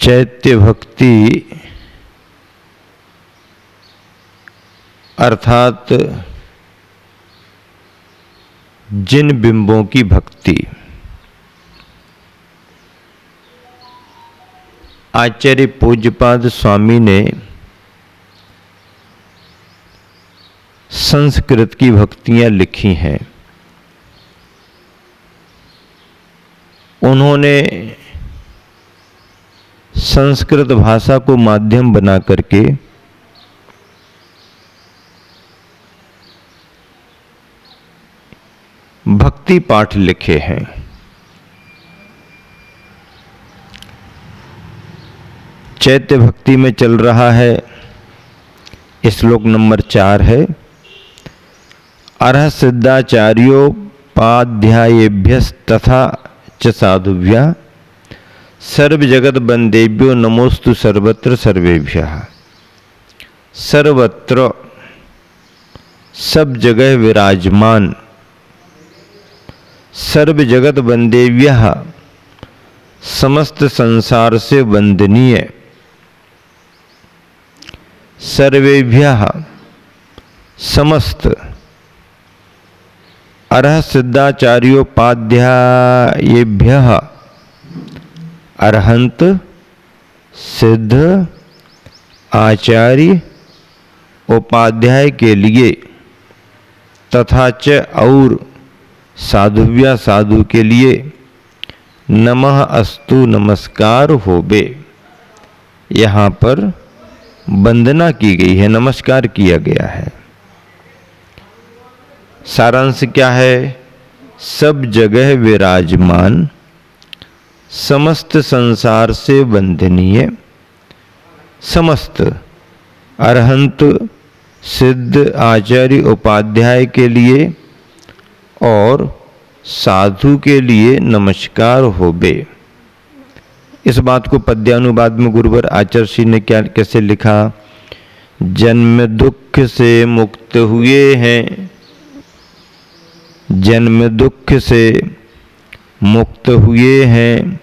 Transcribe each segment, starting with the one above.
चैत्य भक्ति अर्थात जिन बिंबों की भक्ति। आचार्य पूज्यपाद स्वामी ने संस्कृत की भक्तियां लिखी हैं। उन्होंने संस्कृत भाषा को माध्यम बना करके भक्ति पाठ लिखे हैं। चैत्य भक्ति में चल रहा है, श्लोक नंबर 4 है। अर्ह सिद्धाचार्योपाध्यायेभ्यस्तथा च साधुभ्यः सर्व जगत बंदेभ्यो नमोस्तु सर्वत्र सर्वेभ्यः। सर्वत्र सब जगह विराजमान, सर्व जगत बंदेभ्यः समस्त संसार से वंदनीय, सर्वेभ्यः समस्त, अर्ह सिद्धाचार्योपाध्यायेभ्यः अरहंत सिद्ध आचार्य उपाध्याय के लिए, तथा च और साधुव्या साधु के लिए नमः अस्तु नमस्कार होबे। यहाँ पर वंदना की गई है, नमस्कार किया गया है। सारांश क्या है? सब जगह विराजमान, समस्त संसार से वंदनीय, समस्त अरहंत सिद्ध आचार्य उपाध्याय के लिए और साधु के लिए नमस्कार होबे। इस बात को पद्यानुवाद में गुरुवर आचार्य ने कैसे लिखा? जन्म दुख से मुक्त हुए हैं, जन्म दुख से मुक्त हुए हैं,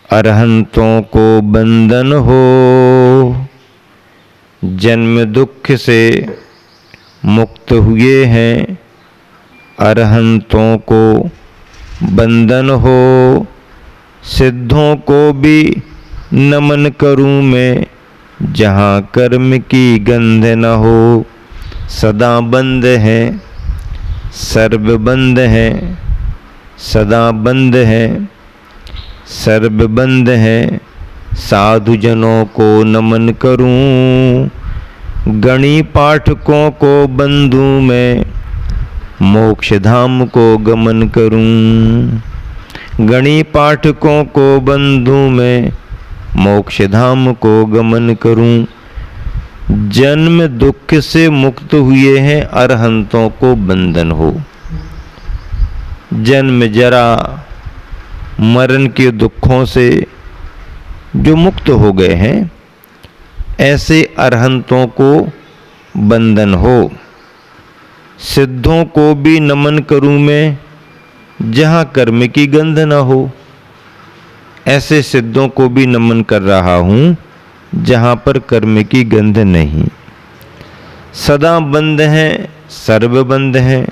अरहंतों को बंधन हो। जन्म दुख से मुक्त हुए हैं, अरहंतों को बंधन हो। सिद्धों को भी नमन करूं मैं, जहाँ कर्म की गंध न हो। सदा बंद है, सर्व बंद है, सदा बंद है, सर्व बंद है। साधु जनों को नमन करूं, गणी पाठकों को बंधु मैं, मोक्ष धाम को गमन करूं। गणी पाठकों को बंधु मैं, मोक्ष धाम को गमन करूं। जन्म दुख से मुक्त हुए हैं, अरहंतों को बंधन हो। जन्म जरा मरण के दुखों से जो मुक्त हो गए हैं, ऐसे अरहंतों को बंधन हो। सिद्धों को भी नमन करूं मैं, जहाँ कर्म की गंध न हो। ऐसे सिद्धों को भी नमन कर रहा हूँ, जहाँ पर कर्म की गंध नहीं। सदा बंद हैं, सर्व बंद हैं,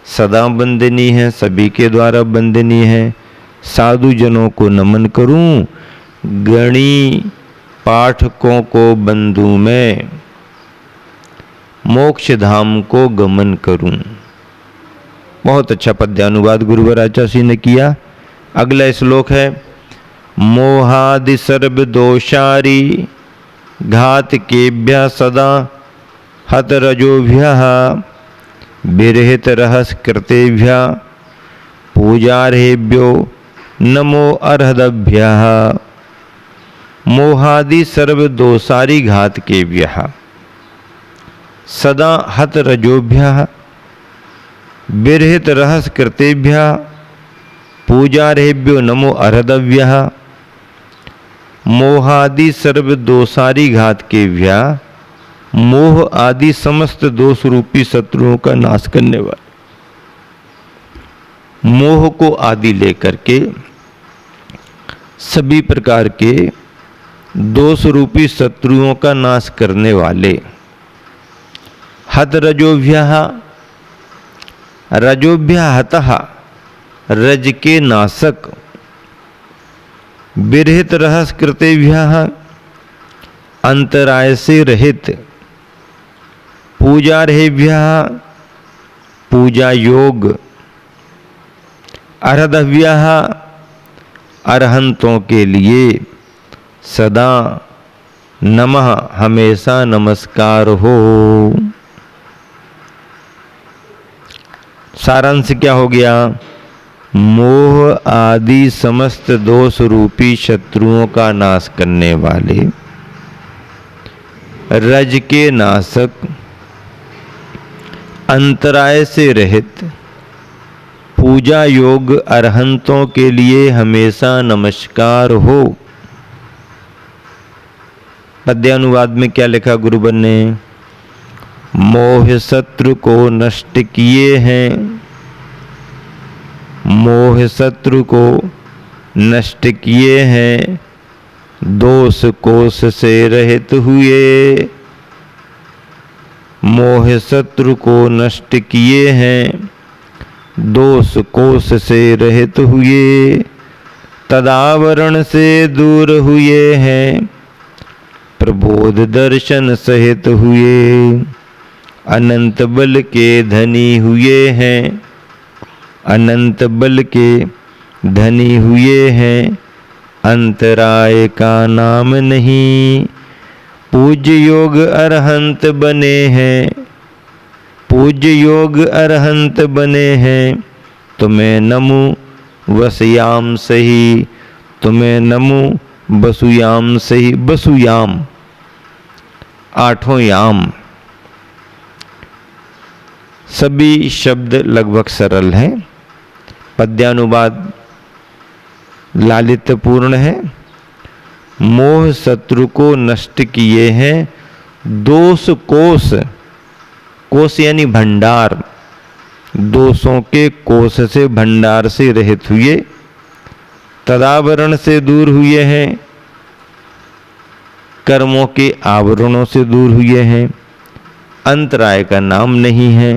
सदा बंदनी है, सभी के द्वारा बंदनी है। साधु जनों को नमन करूं, गणी पाठकों को बंधु मैं, मोक्ष धाम को गमन करूं। बहुत अच्छा पद्यानुवाद गुरुवर आचार्य ने किया। अगला श्लोक है, मोहादि सर्व दोषारी घात केभ्यः सदा हत रजोभ्यः बिरहित रहस कृतेभ्यः पूजार्हेभ्यो नमो अर्हदभ्यः। मोहादि सर्व दोषारी घात केभ्यः सदा हत रजोभ्यः बिरहित रहस कृतेभ्यः पूजार्हेभ्यो नमो अर्हदभ्यः। मोहादि सर्व दोषारी घात केभ्यः, मोह आदि समस्त दोष रूपी शत्रुओं का नाश करने वाला, मोह को आदि लेकर के सभी प्रकार के दोष रूपी शत्रुओं का नाश करने वाले। हत रजोभ्यः, रजोभ्यः हतः, रज के नाशक। विरहित रहस कृतेभ्यः, अंतराय से रहित। पूजार्हेभ्यः, पूजा योग। अर्हद्भ्यः, अरहंतों के लिए। सदा नमः, हमेशा नमस्कार हो। सारांश क्या हो गया? मोह आदि समस्त दोष रूपी शत्रुओं का नाश करने वाले, रज के नाशक, अंतराय से रहित, पूजा योग अरहंतों के लिए हमेशा नमस्कार हो। पद्यानुवाद में क्या लिखा गुरुवर ने? मोह शत्रु को नष्ट किए हैं, मोह शत्रु को नष्ट किए हैं, दोष कोष से रहित हुए। मोह शत्रु को नष्ट किए हैं, दोष कोष से रहित हुए। तदावरण से दूर हुए हैं, प्रबोध दर्शन सहित हुए। अनंत बल के धनी हुए हैं, अनंत बल के धनी हुए हैं, अंतराय का नाम नहीं। पूज्य योग अरहंत बने हैं, पूज्य योग अरहंत बने हैं। तुम्हें नमो वसयाम सही, तुम्हें नमो बसुयाम सही। बसुयाम आठों याम। सभी शब्द लगभग सरल हैं। पद्यानुवाद लालित्यपूर्ण है। मोह शत्रु को नष्ट किए हैं, दोष कोष, कोष यानी भंडार, दोषों के कोष से भंडार से रहित हुए। तदावरण से दूर हुए हैं, कर्मों के आवरणों से दूर हुए हैं, अंतराय का नाम नहीं है।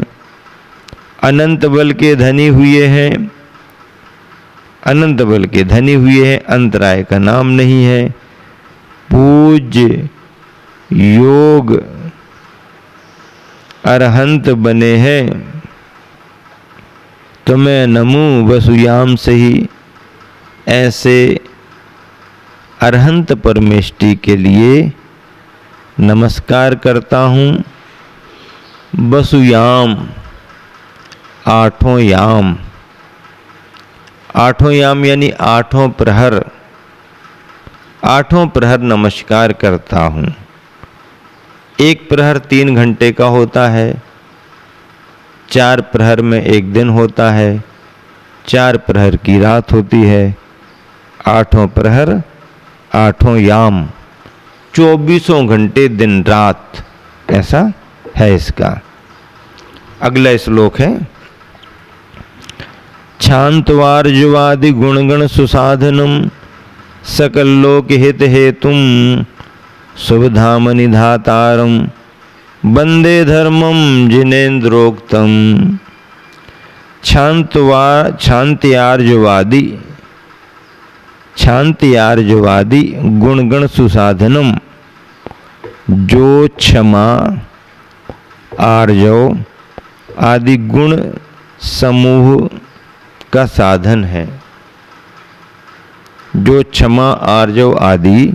अनंत बल के धनी हुए हैं, अनंत बल के धनी हुए हैं, अंतराय का नाम नहीं है। पूज्य योग अरहंत बने हैं, तुम्हें नमो वसुयाम सही। ऐसे अरहंत परमेष्टि के लिए नमस्कार करता हूँ। वसुयाम आठों याम, आठों याम यानी आठों प्रहर, आठों प्रहर नमस्कार करता हूँ। एक प्रहर 3 घंटे का होता है, 4 प्रहर में एक दिन होता है, 4 प्रहर की रात होती है। आठों प्रहर आठों याम, 24 घंटे दिन रात, ऐसा है इसका। अगला श्लोक है। क्षांतवार्जुवादि गुणगण सुसाधनम सकल लोक हित हेतुम शुभधाम निधातारम वंदे धर्मम जिनेन्द्रोक्तम। क्षांत्यार्जुवादि, क्षांत्यार्जुवादि गुणगण सुसाधनम, जो क्षमा आर्जव आदि गुण समूह का साधन है, जो क्षमा आर्जव आदि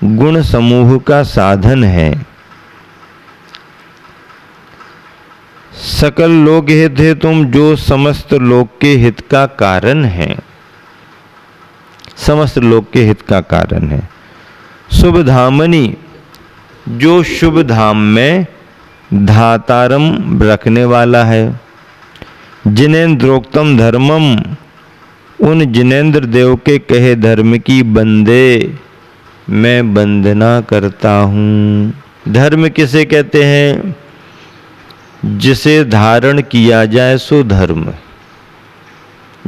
गुण समूह का साधन है। सकल लोक हित है तुम, जो समस्त लोक के हित का कारण है, समस्त लोक के हित का कारण है। शुभ धामनी, जो शुभ धाम में धातारम रखने वाला है। जिनेन्द्रोक्तम धर्मम, उन जिनेन्द्र देव के कहे धर्म की बंदे मैं वंदना करता हूँ। धर्म किसे कहते हैं? जिसे धारण किया जाए सो धर्म,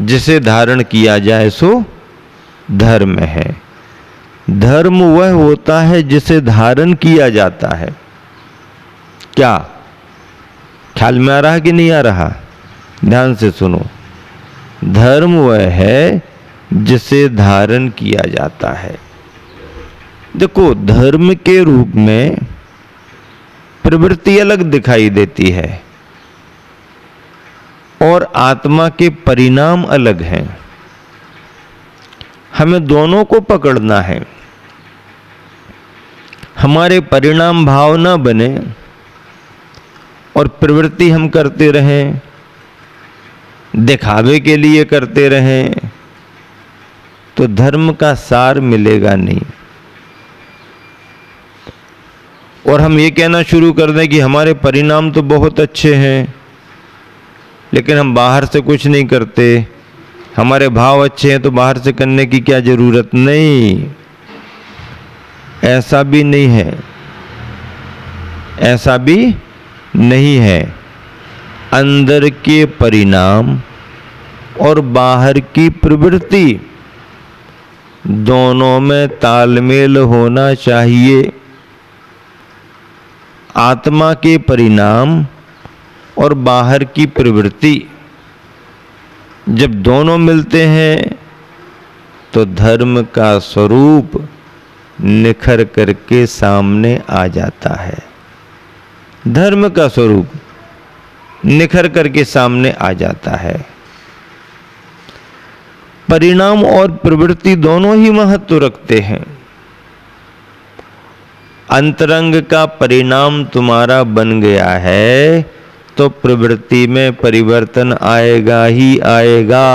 जिसे धारण किया जाए सो धर्म है। धर्म वह होता है जिसे धारण किया जाता है। क्या ख्याल में आ रहा कि नहीं आ रहा? ध्यान से सुनो। धर्म वह है जिसे धारण किया जाता है। देखो, धर्म के रूप में प्रवृत्ति अलग दिखाई देती है और आत्मा के परिणाम अलग हैं। हमें दोनों को पकड़ना है। हमारे परिणाम भाव न बने और प्रवृत्ति हम करते रहें, दिखावे के लिए करते रहें, तो धर्म का सार मिलेगा नहीं। और हम ये कहना शुरू कर दें कि हमारे परिणाम तो बहुत अच्छे हैं, लेकिन हम बाहर से कुछ नहीं करते, हमारे भाव अच्छे हैं तो बाहर से करने की क्या जरूरत? नहीं, ऐसा भी नहीं है, ऐसा भी नहीं है। अंदर के परिणाम और बाहर की प्रवृत्ति दोनों में तालमेल होना चाहिए। आत्मा के परिणाम और बाहर की प्रवृत्ति जब दोनों मिलते हैं तो धर्म का स्वरूप निखर करके सामने आ जाता है। धर्म का स्वरूप निखर करके सामने आ जाता है। परिणाम और प्रवृत्ति दोनों ही महत्व रखते हैं। अंतरंग का परिणाम तुम्हारा बन गया है तो प्रवृत्ति में परिवर्तन आएगा ही आएगा।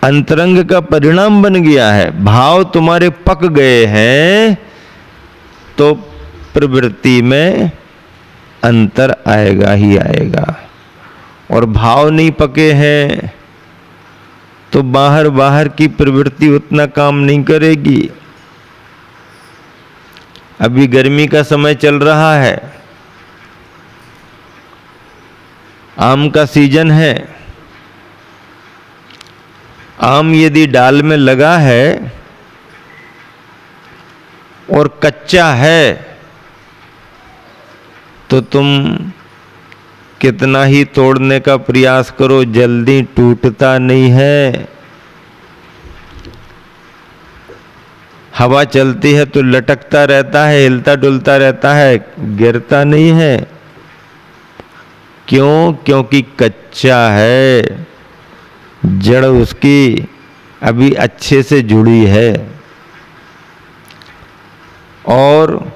अंतरंग का परिणाम बन गया है, भाव तुम्हारे पक गए हैं तो प्रवृत्ति में अंतर आएगा ही आएगा। और भाव नहीं पके हैं तो बाहर की प्रवृत्ति उतना काम नहीं करेगी। अभी गर्मी का समय चल रहा है, आम का सीजन है। आम यदि डाल में लगा है और कच्चा है तो तुम कितना ही तोड़ने का प्रयास करो, जल्दी टूटता नहीं है। हवा चलती है तो लटकता रहता है, हिलता डुलता रहता है, गिरता नहीं है। क्यों? क्योंकि कच्चा है, जड़ उसकी अभी अच्छे से जुड़ी है। और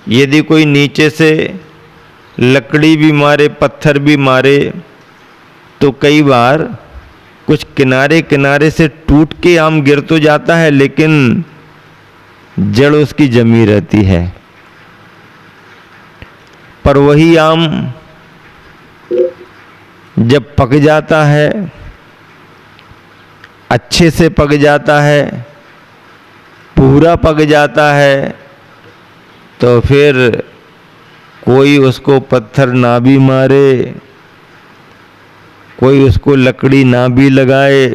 यदि कोई नीचे से लकड़ी भी मारे, पत्थर भी मारे, तो कई बार कुछ किनारे किनारे से टूट के आम गिर तो जाता है, लेकिन जड़ उसकी जमी रहती है। पर वही आम जब पक जाता है, अच्छे से पक जाता है, पूरा पक जाता है, तो फिर कोई उसको पत्थर ना भी मारे, कोई उसको लकड़ी ना भी लगाए,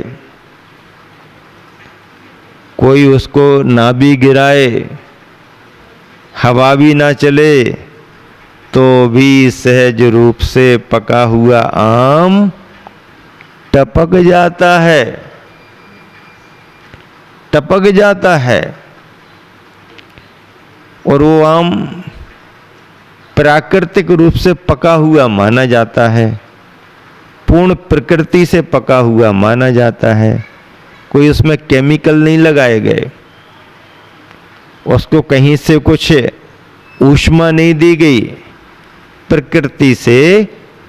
कोई उसको ना भी गिराए, हवा भी ना चले, तो भी सहज रूप से पका हुआ आम टपक जाता है, टपक जाता है। और वो आम प्राकृतिक रूप से पका हुआ माना जाता है, पूर्ण प्रकृति से पका हुआ माना जाता है। कोई उसमें केमिकल नहीं लगाए गए, उसको कहीं से कुछ ऊष्मा नहीं दी गई, प्रकृति से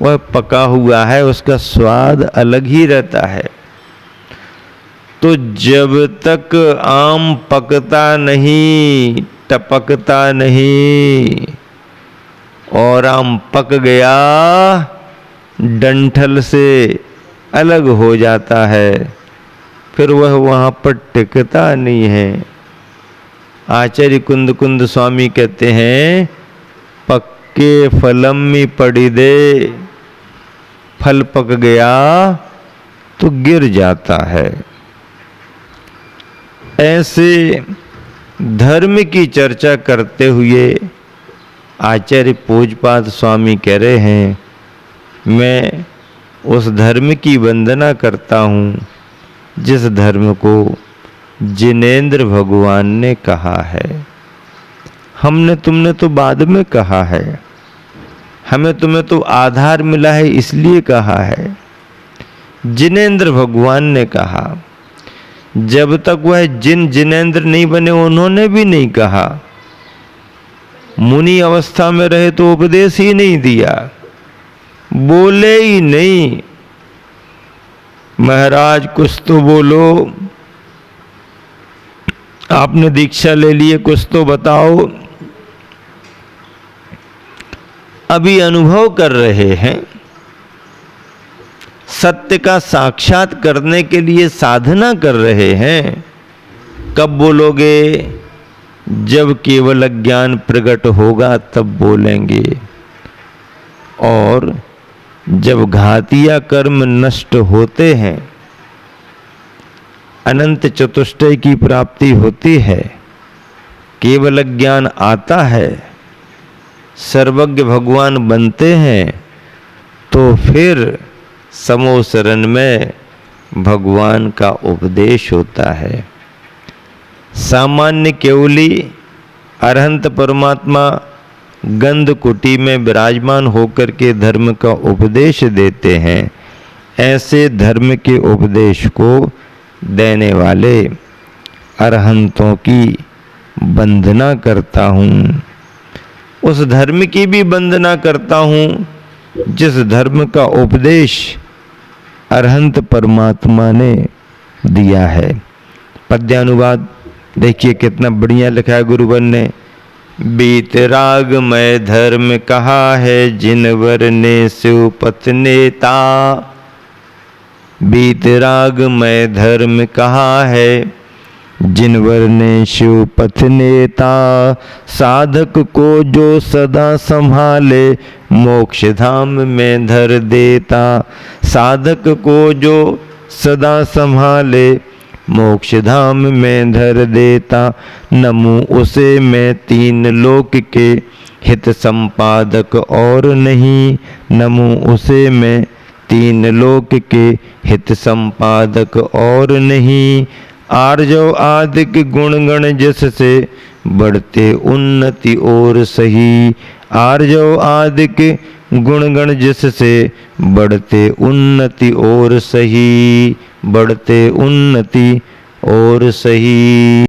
वह पका हुआ है, उसका स्वाद अलग ही रहता है। तो जब तक आम पकता नहीं, टपकता नहीं, और आम पक गया डंठल से अलग हो जाता है, फिर वह वहाँ पर टिकता नहीं है। आचार्य कुंद कुंद स्वामी कहते हैं, पक्के फलम में पड़ी दे, फल पक गया तो गिर जाता है। ऐसे धर्म की चर्चा करते हुए आचार्य पूज्यपाद स्वामी कह रहे हैं, मैं उस धर्म की वंदना करता हूँ जिस धर्म को जिनेंद्र भगवान ने कहा है। हमने तुमने तो बाद में कहा है, हमें तुम्हें तो आधार मिला है इसलिए कहा है। जिनेंद्र भगवान ने कहा, जब तक वह जिनेंद्र नहीं बने उन्होंने भी नहीं कहा। मुनि अवस्था में रहे तो उपदेश ही नहीं दिया, बोले ही नहीं, महाराज कुछ तो बोलो, आपने दीक्षा ले लिए कुछ तो बताओ। अभी अनुभव कर रहे हैं, सत्य का साक्षात करने के लिए साधना कर रहे हैं। कब बोलोगे? जब केवल ज्ञान प्रकट होगा तब बोलेंगे, और जब घातिया कर्म नष्ट होते हैं, अनंत चतुष्टय की प्राप्ति होती है, केवल ज्ञान आता है, सर्वज्ञ भगवान बनते हैं, तो फिर समोसरण में भगवान का उपदेश होता है। सामान्य केवली अरहंत परमात्मा गंध कुटी में विराजमान होकर के धर्म का उपदेश देते हैं। ऐसे धर्म के उपदेश को देने वाले अरहंतों की वंदना करता हूँ। उस धर्म की भी वंदना करता हूँ जिस धर्म का उपदेश अरहंत परमात्मा ने दिया है। पद्यानुवाद देखिए कितना बढ़िया लिखा है गुरुवर ने। बीतराग में धर्म कहा है जिनवर ने शिवपथ नेता। बीतराग में धर्म कहा है जिनवर ने शिवपथ नेता। साधक को जो सदा संभाले मोक्ष धाम में धर देता। साधक को जो सदा संभाले मोक्ष धाम में धर देता। नमो उसे मैं तीन लोक के हित संपादक और नहीं। नमो उसे मैं तीन लोक के हित संपादक और नहीं। आर्जव आदिक गुण गण जिससे बढ़ते उन्नति और सही। आर्जव आदिक गुण गण जिससे बढ़ते उन्नति और सही। बढ़ते उन्नति और सही।